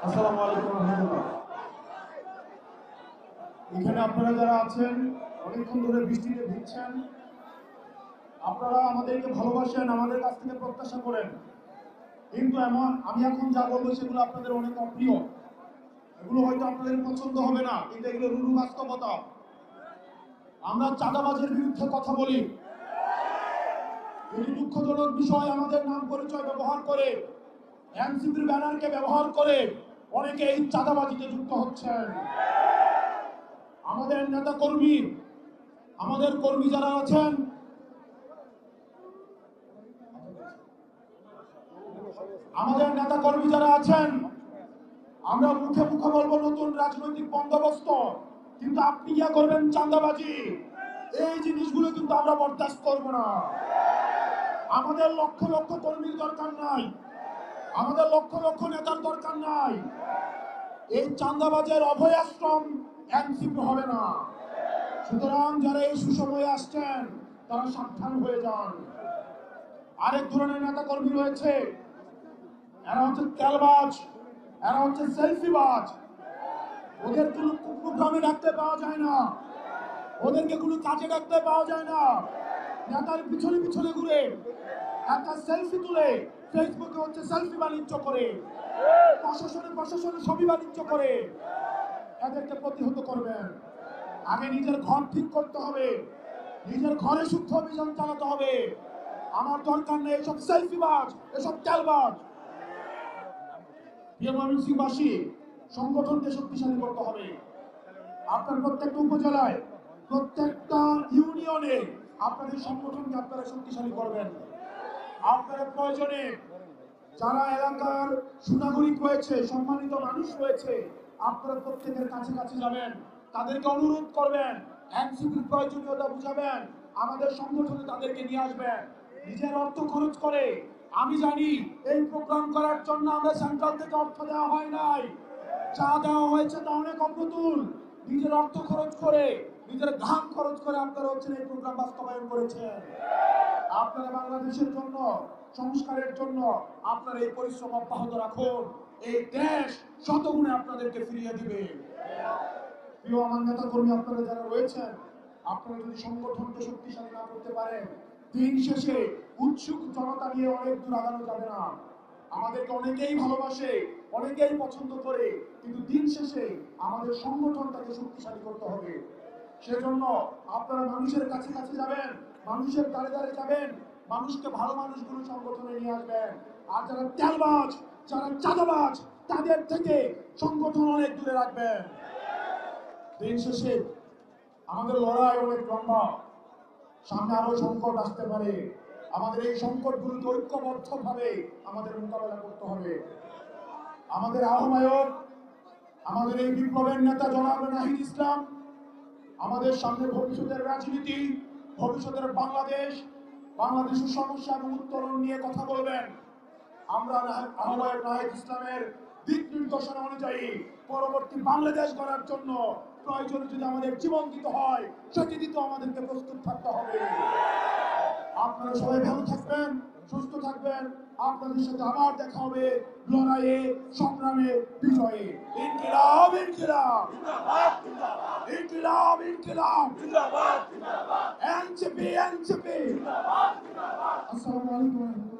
আসসালামু আলাইকুম রহমতুল্লাহ। এখানে আপনারা যারা আছেন অনেকক্ষণ ধরে বৃষ্টিতে ভিজছেন, আপনারা আমাদেরকে ভালোবাসেন, আমাদের কাছ থেকে প্রত্যাশা করেন, কিন্তু আমি এখন যা বলবো সেগুলো আপনাদের অনেক অপ্রিয়, এগুলো হয়তো আপনাদের পছন্দ হবে না, কিন্তু এগুলো রুরু বাস্তবতা। আমরা চাঁদাবাজের বিরুদ্ধে কথা বলি, কিন্তু দুঃখজনক বিষয় আমাদের নাম পরিচয় ব্যবহার করে, এনসিপির ব্যানারকে ব্যবহার করে অনেকে এই চাঁদাবাজিতে যুক্ত হচ্ছেন। আমাদের নেতা কর্মী, আমাদের কর্মী যারা আছেন, আমাদের নেতা কর্মী যারা আছেন, আমরা মুখে মুখে বলবো নতুন রাজনৈতিক বন্দোবস্ত, কিন্তু আপনি কি করবেন চাঁদাবাজি, এই জিনিসগুলো কিন্তু আমরা বরদাস্ত করব না। আমাদের লক্ষ লক্ষ কর্মীর দরকার নাই, আমাদের লক্ষ লক্ষ নেতার দরকার নাই। এই চাঁদাবাজের অভয় আশ্রম এনসিপি হবে না। সুতরাং যারা এই সুসময়ে আসছেন তারা সাবধান হয়ে যান। আরেক ধরনের নেতা কর্মী রয়েছে, এরা হচ্ছে তেলবাজ, এরা হচ্ছে সেলফিবাজ। ওদের কোনো প্রোগ্রামে ডাকতে পাওয়া যায় না, ওদেরকে কোনো কাজে ডাকতে পাওয়া যায় না। নেতার পিছনে পিছনে ঘুরে একটা সেলফি তুলে ফেসবুকে হচ্ছে সেলফি বাণিজ্য করে, প্রশাসনে ছবি বাণিজ্য করে। এদেরকে প্রতিহত করবেন। আগে নিজের ঘর ঠিক করতে হবে, নিজের ঘরে শুদ্ধ অভিযান চালাতে হবে। আমার দরকার নেই এসব সেলফিবাজ, এসব তেলবাজ। প্রিয় ময়মনসিংহবাসী, সংগঠনকে শক্তিশালী করতে হবে। আপনার প্রত্যেকটা উপজেলায়, প্রত্যেকটা ইউনিয়নে আপনাদের সংগঠনকে আপনারা শক্তিশালী করবেন। আপনারা প্রয়োজনে যারা এলাকার সুনাগরিক রয়েছে, সম্মানিত মানুষ রয়েছে, আপনারা প্রত্যেকের কাছে কাছে যাবেন, তাদেরকে অনুরোধ করবেন, এনসিপির প্রয়োজনীয়তা বুঝাবেন, আমাদের সংগঠনে তাদেরকে নিয়ে আসবেন। নিজের অর্থ খরচ করে, আমি জানি এই প্রোগ্রাম করার জন্য আমরা সেন্ট্রাল থেকে অর্থ দেওয়া হয় নাই, যা দেওয়া হয়েছে তা অনেক অপ্রতুল। নিজের অর্থ খরচ করে, নিজের ঘাম খরচ করে আপনারা হচ্ছেন এই প্রোগ্রাম বাস্তবায়ন করেছেন। আপনারা বাংলাদেশের জন্য, সংস্কারের জন্য আপনারা এই পরিশ্রম অব্যাহত রাখুন। এই দেশ শতগুণে আপনাদেরকে ফিরিয়ে দিবে। প্রিয় আমার নেতা কর্মী, আপনারা যারা রয়েছেন, আপনারা যদি সংগঠনকে শক্তিশালী না করতে পারেন, দিন শেষে উৎসুক জনতা নিয়ে অনেক দূর আগানো যাবে না। আমাদেরকে অনেকেই ভালোবাসে, অনেকেই পছন্দ করে, কিন্তু দিন শেষে আমাদের সংগঠনটাকে শক্তিশালী করতে হবে। সেজন্য আপনারা মানুষের কাছে কাছে যাবেন, মানুষের দ্বারে দ্বারে যাবেন, মানুষকে ভালো মানুষগুলো সংগঠনে নিয়ে আসবেন। আর যারা তেলবাজ, যারা চাঁদাবাজ, তাদের থেকে সংগঠন অনেক দূরে রাখবেন। দিন শেষে আমাদের লড়াই অনেক লম্বা, সামনে আরো সংকট আসতে পারে। আমাদের এই সংকটগুলোকে ঐক্যবদ্ধভাবে আমাদের মোকাবেলা করতে হবে। আমাদের আহ্বায়ক, আমাদের এই বিপ্লবের নেতা জনাব নাহিদ ইসলাম আমাদের সামনে ভবিষ্যতের রাজনীতি, ভবিষ্যতের বাংলাদেশের সমস্যা এবং উত্তরণ নিয়ে কথা বলবেন। আমরা আহ্বায়ক নাহিদ ইসলামের দিক নির্দেশনা অনুযায়ী পরবর্তী বাংলাদেশ গড়ার জন্য প্রয়োজনে যদি আমাদের জীবন দিতে হয়, সেটি দিতে আমাদেরকে প্রস্তুত থাকতে হবে। আপনারা সবাই ভালো থাকবেন, সুস্থ থাকবেন। আপনাদের সাথে আবার দেখা হবে লড়াইয়ে, সংগ্রামে, বিজয়ে। ইনকিলাব ইনকিলাব ইনকিলাব ইনকিলাব, এনসিপি এনসিপি। আসসালামু আলাইকুম।